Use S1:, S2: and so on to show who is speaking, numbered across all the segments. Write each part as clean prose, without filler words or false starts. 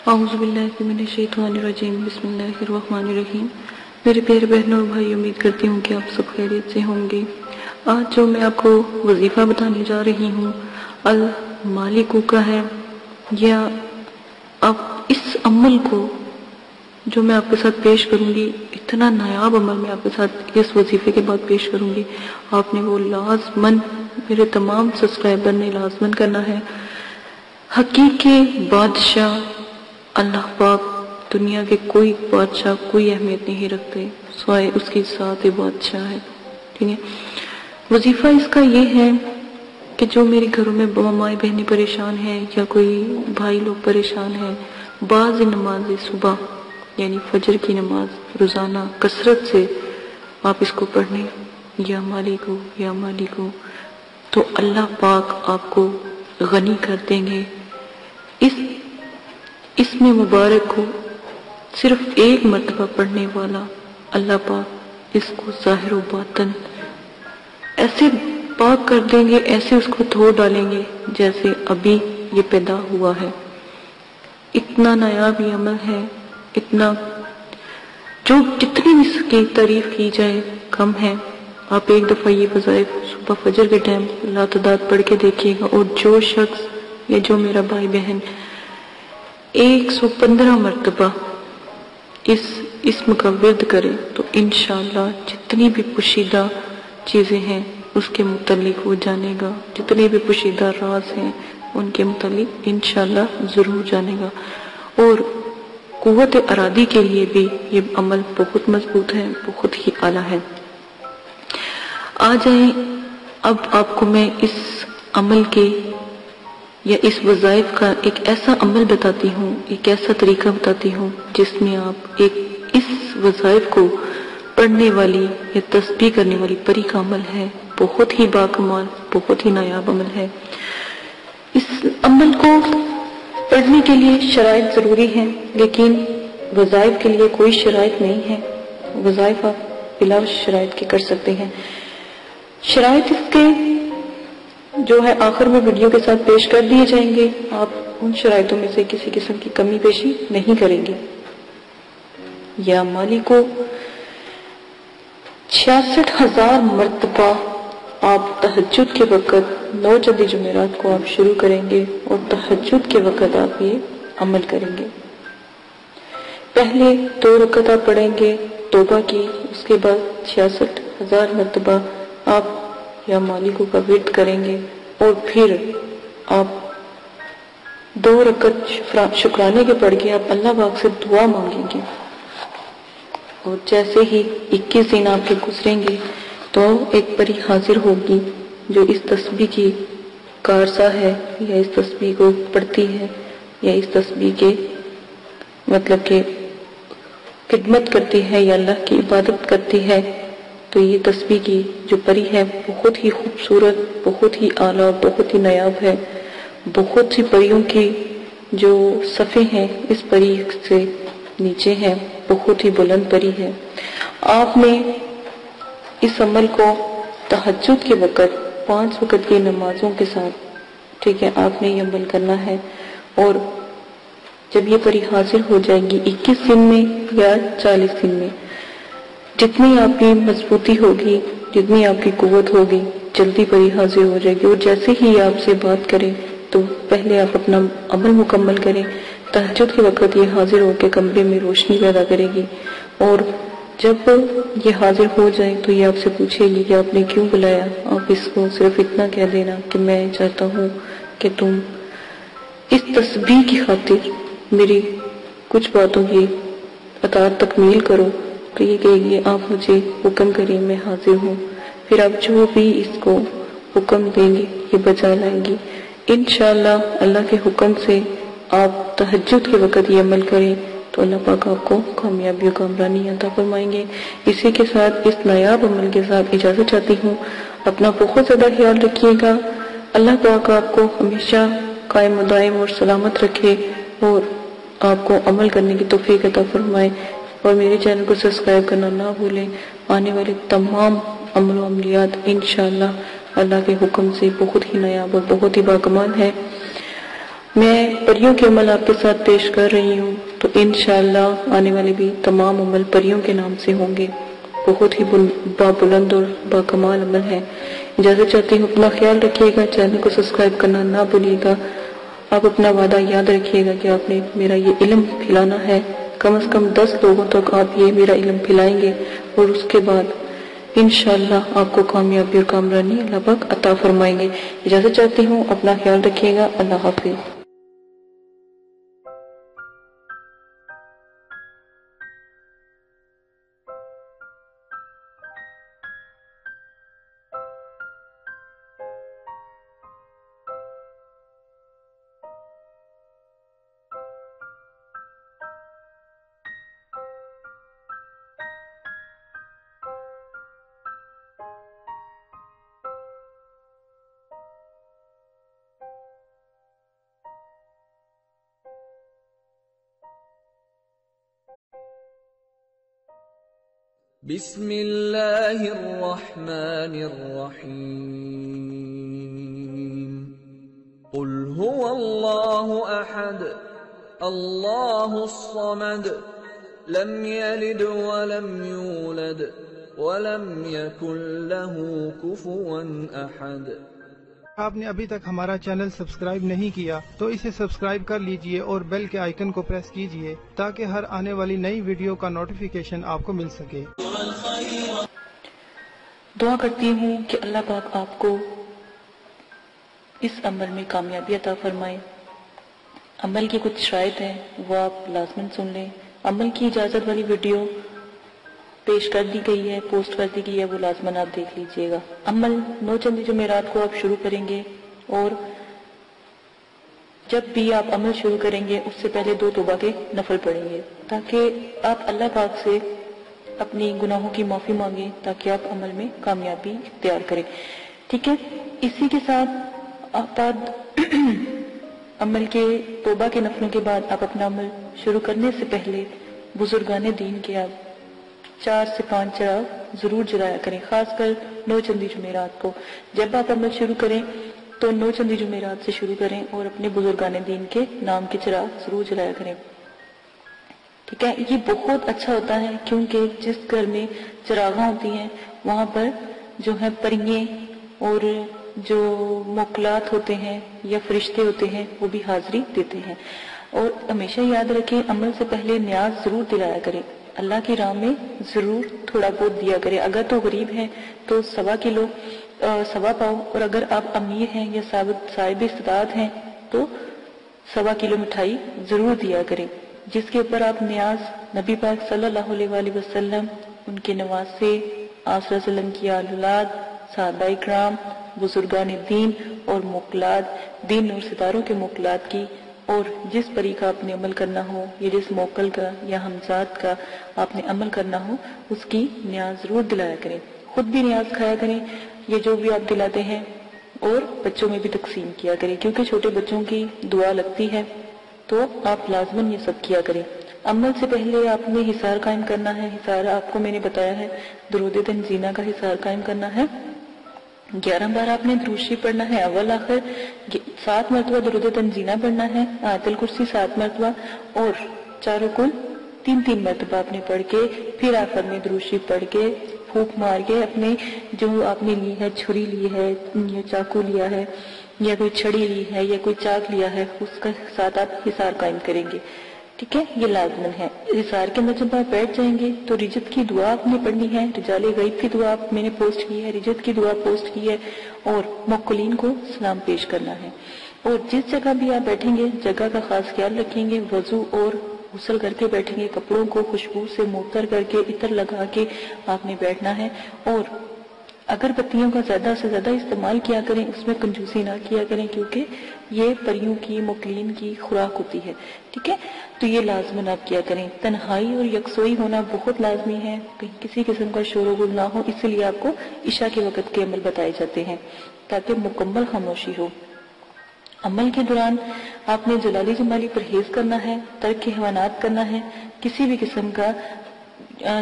S1: اعوذ باللہ من الشیطان الرجیم، بسم اللہ الرحمن الرحیم۔ میرے پیارے بہنوں اور بھائی، امید کرتی ہوں کہ آپ سب خیریت سے ہوں گے۔ آج جو میں آپ کو وظیفہ بتانے جا رہی ہوں المالک کا ہے، یا اب اس عمل کو جو میں آپ کے ساتھ پیش کروں گی، اتنا نایاب عمل میں آپ کے ساتھ اس وظیفے کے بعد پیش کروں گی، آپ نے وہ لازماً، میرے تمام سبسکرائبر نے لازماً کرنا ہے۔ حقیقی بادشاہ اللہ پاک، دنیا کے کوئی بادشاہ کوئی اہمیت نہیں رکھتے سوائے اس کی ذات بادشاہ ہے، ٹھیک ہے۔ وظیفہ اس کا یہ ہے کہ جو میرے گھروں میں مائیں بہنیں پریشان ہیں یا کوئی بھائی لوگ پریشان ہیں، بعض نماز صبح یعنی فجر کی نماز روزانہ کثرت سے آپ اس کو پڑھنے، یا مالک ہو یا مالک ہو، تو اللہ پاک آپ کو غنی کر دیں گے۔ اس میں مبارک ہو صرف ایک مرتبہ پڑھنے والا، اللہ پاک اس کو ظاہر و باطن ایسے پاک کر دیں گے، ایسے اس کو دھو ڈالیں گے جیسے ابھی یہ پیدا ہوا ہے۔ اتنا نایاب یہ عمل ہے، اتنا جو جتنی بھی اس کی تعریف کی جائے کم ہے۔ آپ ایک دفعہ یہ وظائف صبح فجر کے ٹائم لا تعداد پڑھ کے دیکھیے گا، اور جو شخص یا جو میرا بھائی بہن 115 مرتبہ اس اسم کا ورد کرے تو انشاءاللہ جتنی بھی پوشیدہ چیزیں ہیں اس کے متعلق وہ جانے گا، جتنے بھی پوشیدہ راز ہیں ان کے متعلق انشاءاللہ ضرور جانے گا۔ اور قوت ارادی کے لیے بھی یہ عمل بہت مضبوط ہے، بہت ہی اعلیٰ ہے۔ آ جائیں اب آپ کو میں اس عمل کے یا اس وظائف کا ایک ایسا عمل بتاتی ہوں، ایک ایسا طریقہ بتاتی ہوں جس میں آپ اس وظائف کو پڑھنے والی یا تسبیح کرنے والی پری کا عمل ہے، بہت ہی باکمال، بہت ہی نایاب عمل ہے۔ اس عمل کو پڑھنے کے لیے شرائط ضروری ہیں، لیکن وظائف کے لیے کوئی شرائط نہیں ہے، وظائف آپ بلا شرائط کے کر سکتے ہیں۔ شرائط اس کے جو ہے آخر میں ویڈیو کے ساتھ پیش کر دیے جائیں گے، آپ ان شرائطوں میں سے کسی قسم کی کمی بیشی نہیں کریں گے۔ یا مالکو 66,000 مرتبہ آپ تہجد کے وقت 9 جمعرات کو آپ شروع کریں گے، اور تہجد کے وقت آپ یہ عمل کریں گے۔ پہلے 2 رکعت آپ پڑھیں گے توبہ کی، اس کے بعد 66,000 مرتبہ آپ یا مالکو کا ورد کریں گے، اور پھر آپ 2 رکعت شکرانے کے پڑھ کے آپ اللہ پاک سے دعا مانگیں گے۔ اور جیسے ہی 21 دن آپ کے گزریں گے تو ایک پری حاضر ہوگی جو اس تسبیح کی کارسا ہے، یا اس تسبیح کو پڑھتی ہے، یا اس تسبیح کے مطلب کہ خدمت کرتی ہے یا اللہ کی عبادت کرتی ہے۔ تو یہ تسبیح کی جو پری ہے بہت ہی خوبصورت، بہت ہی اعلیٰ، بہت ہی نایاب ہے۔ بہت سی پریوں کی جو صفیں ہیں اس پری سے نیچے ہیں، بہت ہی بلند پری ہے۔ آپ نے اس عمل کو تہجد کے وقت 5 وقت کی نمازوں کے ساتھ، ٹھیک ہے، آپ نے یہ عمل کرنا ہے۔ اور جب یہ پری حاضر ہو جائے گی 21 دن میں یا 40 دن میں، جتنی آپ کی مضبوطی ہوگی، جتنی آپ کی قوت ہوگی، جلدی پری حاضر ہو جائے گی۔ اور جیسے ہی آپ سے بات کریں تو پہلے آپ اپنا عمل مکمل کریں۔ تہجد کے وقت یہ حاضر ہو کے کمرے میں روشنی پیدا کرے گی، اور جب یہ حاضر ہو جائے تو یہ آپ سے پوچھے گی کہ آپ نے کیوں بلایا۔ آپ اس کو صرف اتنا کہہ دینا کہ میں چاہتا ہوں کہ تم اس تسبیح کی خاطر میری کچھ باتوں کی اطاعت تکمیل کرو۔ تو یہ کہے گی آپ مجھے حکم کریں، میں حاضر ہوں۔ پھر آپ جو بھی اس کو حکم دیں گے یہ بجا لائیں گی۔ انشاءاللہ اللہ کے حکم سے آپ تہجد کے وقت یہ عمل کریں تو اللہ پاک آپ کو کامیابی و کامرانی عطا فرمائیں گے۔ اسی کے ساتھ اس نایاب عمل کے ساتھ اجازت چاہتی ہوں۔ اپنا بہت زیادہ خیال رکھیے گا۔ اللہ پاک آپ کو ہمیشہ قائم و دائم اور سلامت رکھے، اور آپ کو عمل کرنے کی توفیق عطا فرمائے۔ اور میرے چینل کو سبسکرائب کرنا نہ بھولیں۔ آنے والے تمام عمل و عملیات انشاءاللہ اللہ کے حکم سے بہت ہی نایاب اور بہت ہی باکمال ہے۔ میں پریوں کے عمل آپ کے ساتھ پیش کر رہی ہوں، تو انشاءاللہ آنے والے بھی تمام عمل پریوں کے نام سے ہوں گے۔ بہت ہی بلند اور باکمال عمل ہے۔ اجازت چاہتی ہوں، اپنا خیال رکھیے گا، چینل کو سبسکرائب کرنا نہ بھولیے گا۔ آپ اپنا وعدہ یاد رکھیے گا کہ آپ نے میرا یہ علم پھیلانا ہے، کم از کم 10 لوگوں تک آپ یہ میرا علم پھیلائیں گے، اور اس کے بعد انشاءاللہ آپ کو کامیابی اور کامرانی اللہ پاک عطا فرمائیں گے۔ اجازت چاہتی ہوں، اپنا خیال رکھیے گا۔ اللہ حافظ۔
S2: بسم اللہ الرحمن الرحیم قل هو اللہ احد اللہ الصمد لم یلد ولم یولد ولم یکن له کفوا احد۔
S3: آپ نے ابھی تک ہمارا چینل سبسکرائب نہیں کیا تو اسے سبسکرائب کر لیجئے اور بیل کے آئیکن کو پریس کیجئے تاکہ ہر آنے والی نئی ویڈیو کا نوٹیفیکیشن آپ کو مل سکے۔
S1: دعا کرتی ہوں کہ اللہ پاک آپ کو اس عمل میں کامیابی عطا فرمائے۔ عمل کی کچھ شرائط ہیں، وہ آپ لازماً سن لیں۔ عمل کی اجازت والی ویڈیو پیش کر دی گئی ہے، پوسٹ کر دی گئی ہے، وہ لازماً آپ دیکھ لیجئے گا۔ عمل 9 چندی جمعرات کو آپ شروع کریں گے، اور جب بھی آپ عمل شروع کریں گے اس سے پہلے 2 توبہ کے نفل پڑھیں گے، تاکہ آپ اللہ پاک سے اپنی گناہوں کی معافی مانگیں، تاکہ آپ عمل میں کامیابی اختیار کریں۔ ٹھیک ہے، اسی کے ساتھ آپ عمل کے توبہ کے نفلوں کے بعد آپ اپنا عمل شروع کرنے سے پہلے بزرگان دین کے آپ 4 سے 5 چراغ ضرور جلایا کریں، خاص کر 9 چندی جمعرات کو۔ جب آپ عمل شروع کریں تو 9 چندی جمعرات سے شروع کریں اور اپنے بزرگان دین کے نام کے چراغ ضرور جلایا کریں۔ ٹھیک ہے، یہ بہت اچھا ہوتا ہے، کیونکہ جس گھر میں چراغاں ہوتی ہیں وہاں پر جو ہے پریے اور جو موکلات ہوتے ہیں یا فرشتے ہوتے ہیں وہ بھی حاضری دیتے ہیں۔ اور ہمیشہ یاد رکھیں، عمل سے پہلے نیاز ضرور دلایا کریں، اللہ کی راہ میں ضرور تھوڑا بہت دیا کریں۔ اگر تو غریب ہیں تو 1.25 کلو 1.25 پاؤ، اور اگر آپ امیر ہیں یا صاحب استطاعت ہیں تو 1.25 کلو مٹھائی ضرور دیا کریں، جس کے اوپر آپ نیاز نبی پاک صلی اللہ علیہ وآلہ وسلم، ان کے نواسے، آپ صلی اللہ علیہ وسلم کی اولاد، صحابہ اکرام، بزرگان دین اور موکلات، دین اور ستاروں کے موکلات کی، اور جس پری کا آپ نے عمل کرنا ہو یا جس موکل کا یا ہمزاد کا آپ نے عمل کرنا ہو اس کی نیاز ضرور دلایا کریں۔ خود بھی نیاز کھایا کریں یہ جو بھی آپ دلاتے ہیں، اور بچوں میں بھی تقسیم کیا کریں، کیونکہ چھوٹے بچوں کی دعا لگتی ہے، تو آپ لازماً یہ سب کیا کریں۔ عمل سے پہلے آپ نے حصار قائم کرنا ہے۔ حصار آپ کو میں نے بتایا ہے، درود تنزینہ کا حصار قائم کرنا ہے۔ 11 بار آپ نے درود شریف پڑھنا ہے، اول آخر 7 مرتبہ درود تنزینہ پڑھنا ہے، آیت الکرسی 7 مرتبہ، اور چاروں کل 3 مرتبہ آپ نے پڑھ کے پھر آخر میں درود شریف پڑھ کے پھونک مار کے اپنے جو آپ نے لی ہے، چھری لی ہے یا چاقو لیا ہے یا کوئی چھڑی لی ہے یا کوئی چاک لیا ہے، اس کے ساتھ آپ حصار قائم کریں گے۔ ٹھیک ہے، یہ لازمن ہے۔ حصار کے اندر جب آپ بیٹھ جائیں گے تو رجت کی دعا آپ نے پڑھنی ہے، رجال غیب کی دعا میں نے پوسٹ کی ہے، رجت کی دعا پوسٹ کی ہے، اور موکلین کو سلام پیش کرنا ہے۔ اور جس جگہ بھی آپ بیٹھیں گے جگہ کا خاص خیال رکھیں گے، وضو اور غسل کر کے بیٹھیں گے، کپڑوں کو خوشبو سے معطر کر کے عطر لگا کے آپ نے بیٹھنا ہے، اور اگر بتیوں کا زیادہ سے زیادہ استعمال کیا کریں، اس میں کنجوسی نہ کیا کریں، کیونکہ یہ پریوں کی موکلین کی خوراک ہوتی ہے۔ ٹھیک ہے، تو یہ لازماً آپ کیا کریں۔ تنہائی اور یکسوئی ہونا بہت لازمی ہے، کہیں کسی قسم کا شور و غل نہ ہو، اس لیے آپ کو عشاء کے وقت کے عمل بتائے جاتے ہیں تاکہ مکمل خاموشی ہو۔ عمل کے دوران آپ نے جلالی جمالی پرہیز کرنا ہے، ترک حیوانات کرنا ہے، کسی بھی قسم کا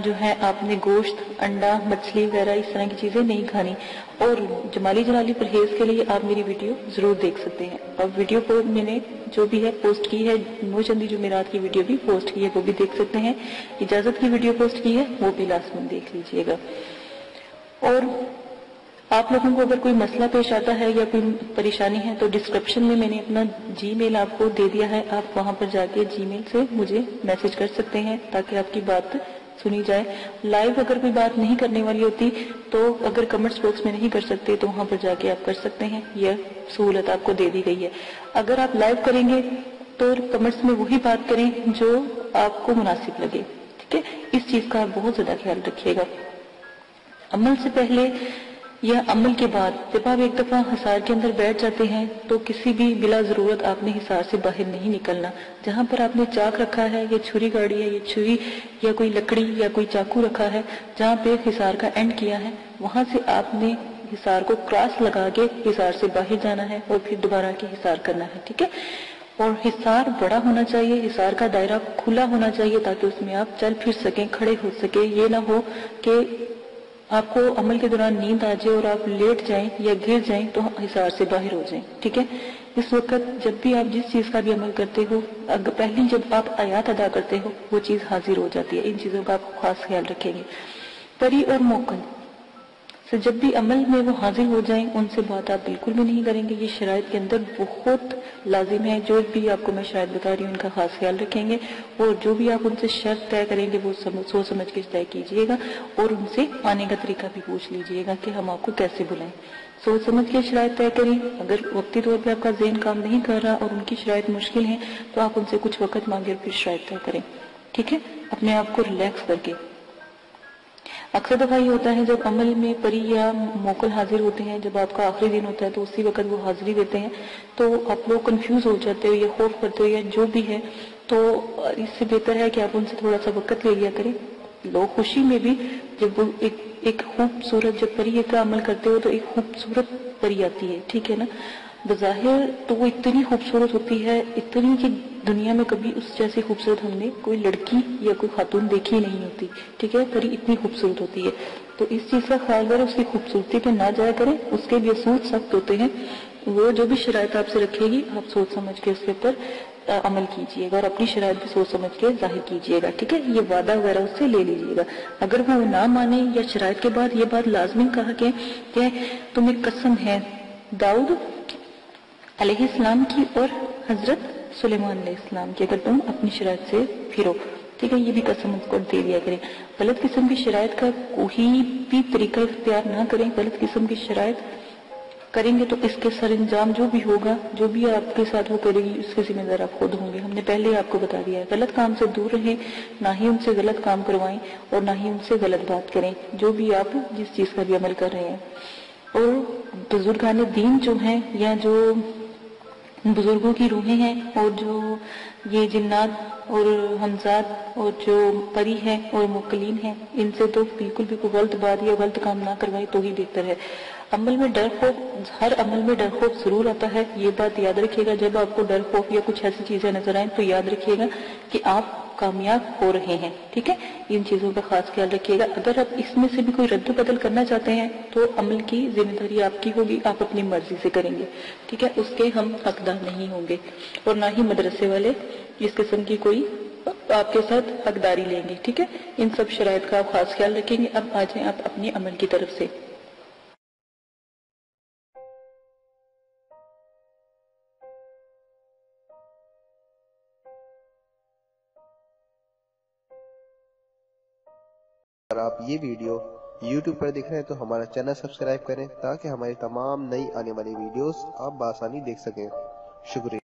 S1: جو ہے آپ نے گوشت، انڈا، مچھلی وغیرہ اس طرح کی چیزیں نہیں کھانی، اور جمالی جلالی پرہیز کے لیے آپ میری ویڈیو ضرور دیکھ سکتے ہیں، اور ویڈیو کو میں نے جو بھی ہے پوسٹ کی ہے، نوچندی جمعرات کی ویڈیو بھی پوسٹ کی ہے، وہ بھی دیکھ سکتے ہیں، اجازت کی ویڈیو پوسٹ کی ہے، وہ بھی لازماً دیکھ لیجئے گا۔ اور آپ لوگوں کو اگر کوئی مسئلہ پیش آتا ہے یا کوئی پریشانی ہے تو ڈسکرپشن میں نے اپنا جی میل آپ کو دے دیا ہے، آپ وہاں پر جا کے جی میل سے مجھے میسج کر سکتے ہیں تاکہ آپ کی بات سنی جائے۔ لائیو اگر کوئی بات نہیں کرنے والی ہوتی تو اگر کمنٹس باکس میں نہیں کر سکتے تو وہاں پر جا کے آپ کر سکتے ہیں، یہ سہولت آپ کو دے دی گئی ہے۔ اگر آپ لائیو کریں گے تو کمنٹس میں وہی بات کریں جو آپ کو مناسب لگے، ٹھیک ہے؟ اس چیز کا آپ بہت زیادہ خیال رکھیے گا۔ عمل سے پہلے یا عمل کے بعد جب آپ ایک دفعہ حصار کے اندر بیٹھ جاتے ہیں تو کسی بھی بلا ضرورت آپ نے حصار سے باہر نہیں نکلنا۔ جہاں پر آپ نے چاک رکھا ہے یا چھری گاڑی ہے یا چھری یا کوئی لکڑی یا کوئی چاقو رکھا ہے، جہاں پہ حصار کا اینڈ کیا ہے وہاں سے آپ نے حصار کو کراس لگا کے حصار سے باہر جانا ہے اور پھر دوبارہ کے حصار کرنا ہے، ٹھیک ہے؟ اور حصار بڑا ہونا چاہیے، حصار کا دائرہ کھلا ہونا چاہیے تاکہ اس میں آپ چل پھر سکیں، کھڑے ہو سکیں۔ یہ نہ ہو کہ آپ کو عمل کے دوران نیند آ جائے اور آپ لیٹ جائیں یا گر جائیں تو حصار سے باہر ہو جائیں، ٹھیک ہے؟ اس وقت جب بھی آپ جس چیز کا بھی عمل کرتے ہو، پہلی جب آپ آیات ادا کرتے ہو وہ چیز حاضر ہو جاتی ہے۔ ان چیزوں کا آپ خاص خیال رکھیں گے۔ پری اور موکل سے جب بھی عمل میں وہ حاضر ہو جائیں ان سے بات آپ بالکل بھی نہیں کریں گے، یہ شرائط کے اندر بہت لازم ہے۔ جو بھی آپ کو میں شاید بتا رہی ہوں ان کا خاص خیال رکھیں گے، اور جو بھی آپ ان سے شرط طے کریں گے وہ سوچ سمجھ کے طے کیجئے گا، اور ان سے آنے کا طریقہ بھی پوچھ لیجئے گا کہ ہم آپ کو کیسے بلائیں۔ سوچ سمجھ کے شرائط طے کریں۔ اگر وقتی طور پہ آپ کا ذہن کام نہیں کر رہا اور ان کی شرائط مشکل ہیں تو آپ ان سے کچھ وقت مانگے اور پھر شرائط طے کریں، ٹھیک ہے؟ اپنے آپ کو ریلیکس کر کے۔ اکثر دفعہ یہ ہوتا ہے جب عمل میں پری یا موکل حاضر ہوتے ہیں، جب آپ کا آخری دن ہوتا ہے تو اسی وقت وہ حاضری دیتے ہیں تو آپ لوگ کنفیوز ہو جاتے ہو یا خوف کرتے ہو یا جو بھی ہے، تو اس سے بہتر ہے کہ آپ ان سے تھوڑا سا وقت لے لیا کریں۔ لوگ خوشی میں بھی جب وہ ایک خوبصورت جب پری کا عمل کرتے ہو تو ایک خوبصورت پری آتی ہے، ٹھیک ہے نا؟ بظاہر تو وہ اتنی خوبصورت ہوتی ہے، اتنی کہ دنیا میں کبھی اس جیسی خوبصورت ہم نے کوئی لڑکی یا کوئی خاتون دیکھی نہیں ہوتی، ٹھیک ہے؟ پری اتنی خوبصورت ہوتی ہے، تو اس چیز کا خیال کریں، اس کی خوبصورتی پہ نہ جایا کریں۔ اس کے بھی اصول سخت ہوتے ہیں، وہ جو بھی شرائط آپ سے رکھے گی آپ سوچ سمجھ کے اس کے اوپر عمل کیجئے گا، اور اپنی شرائط بھی سوچ سمجھ کے ظاہر کیجئے گا، ٹھیک ہے؟ یہ وعدہ وغیرہ اس سے لے لیجئے گا۔ اگر وہ نہ مانے یا شرائط کے بعد یہ بات لازمی کہا کہ تمہیں قسم ہے داؤد علیہ السلام کی اور حضرت سلیمان علیہ السلام کی، اگر تم اپنی شرائط سے پھرو، ٹھیک ہے؟ یہ بھی قسم اس کو دے دیا کریں۔ غلط قسم کی شرائط کا کوئی بھی طریقہ اختیار نہ کریں۔ غلط قسم کی شرائط کریں گے تو اس کے سر انجام جو بھی ہوگا، جو بھی آپ کے ساتھ وہ کرے گی اس کے ذمہ دار آپ خود ہوں گے۔ ہم نے پہلے آپ کو بتا دیا ہے، غلط کام سے دور رہیں، نہ ہی ان سے غلط کام کروائیں اور نہ ہی ان سے غلط بات کریں، جو بھی آپ جس چیز کا بھی عمل کر رہے ہیں۔ اور بزرگان دین جو ہیں یا جو بزرگوں کی روحیں ہیں اور جو یہ جنات اور حمزات اور جو پری ہیں اور موکلین ہیں، ان سے تو بالکل بھی کوئی غلط بات یا غلط کام نہ کروائے تو ہی بہتر ہے۔ عمل میں ڈر خوف، ہر عمل میں ڈر خوف ضرور آتا ہے، یہ بات یاد رکھیے گا۔ جب آپ کو ڈر خوف یا کچھ ایسی چیزیں نظر آئیں تو یاد رکھیے گا کہ آپ کامیاب ہو رہے ہیں، ٹھیک ہے؟ ان چیزوں کا خاص خیال رکھیے گا۔ اگر آپ اس میں سے بھی کوئی رد و بدل کرنا چاہتے ہیں تو عمل کی ذمہ داری آپ کی ہوگی، آپ اپنی مرضی سے کریں گے، ٹھیک ہے؟ اس کے ہم حقدار نہیں ہوں گے، اور نہ ہی مدرسے والے اس قسم کی کوئی آپ کے ساتھ حقداری لیں گے، ٹھیک ہے؟ ان سب شرائط کا آپ خاص خیال رکھیں گے۔ اب آ جائیں آپ اپنے عمل کی طرف سے۔
S4: اگر آپ یہ ویڈیو YouTube پر دیکھ رہے ہیں تو ہمارا چینل سبسکرائب کریں تاکہ ہماری تمام نئی آنے والی ویڈیوز آپ بآسانی دیکھ سکیں۔ شکریہ۔